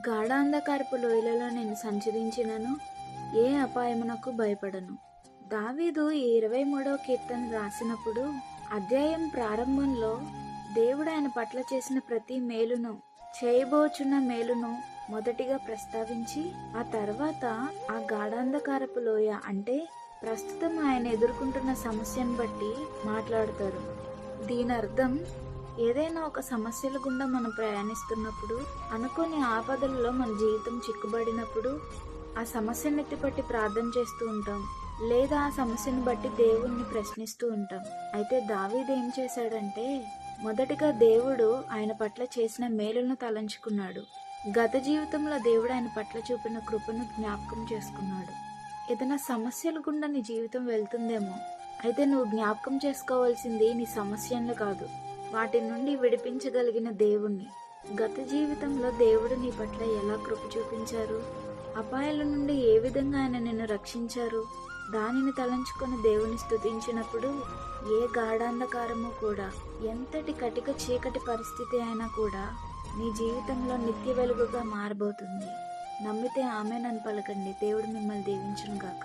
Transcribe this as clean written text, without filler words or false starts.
గాఢాంధకారపు లోయలలో నేను సంచరించినను ఏ అపాయమునకు భయపడను. దావీదు ఈ 23వ కీర్తన రాసినప్పుడు అధ్యాయం ప్రారంభంలో దేవుడు ఆయన పట్ల చేసిన ప్రతి మేలును, చేయబోచున్న మేలును మొదటిగా ప్రస్తావించి ఆ తర్వాత ఆ గాఢాంధకారపు లోయ అంటే ప్రస్తుతం ఆయన ఎదుర్కొంటున్న సమస్యను బట్టి మాట్లాడతారు. దీని అర్థం ఏదైనా ఒక సమస్యల గుండా మనం ప్రయాణిస్తున్నప్పుడు, అనుకోని ఆపదలలో మన జీవితం చిక్కుబడినప్పుడు ఆ సమస్యను ఎత్తిపట్టి ప్రార్థన చేస్తూ ఉంటాం, లేదా ఆ సమస్యను బట్టి దేవుణ్ణి ప్రశ్నిస్తూ ఉంటాం. అయితే దావీదు ఏం చేశాడంటే మొదటిగా దేవుడు ఆయన పట్ల చేసిన మేలును తలంచుకున్నాడు. గత జీవితంలో దేవుడు ఆయన పట్ల చూపిన కృపను జ్ఞాపకం చేసుకున్నాడు. ఏదైనా సమస్యల గుండా నీ జీవితం వెళ్తుందేమో, అయితే నువ్వు జ్ఞాపకం చేసుకోవాల్సింది నీ సమస్యలను కాదు, వాటి నుండి విడిపించగలిగిన దేవుణ్ణి. గత జీవితంలో దేవుడు నీ పట్ల ఎలా కృప చూపించారు, అపాయాల నుండి ఏ విధంగా ఆయన నిన్ను రక్షించారు, దానిని తలంచుకొని దేవుని స్తుతించినప్పుడు ఏ గాఢాంధకారము కూడా, ఎంతటి కటిక చీకటి పరిస్థితి అయినా కూడా నీ జీవితంలో నిత్య వెలుగుగా మారబోతుంది. నమ్మితే ఆమేనని పలకండి. దేవుడు మిమ్మల్ని దీవించును గాక.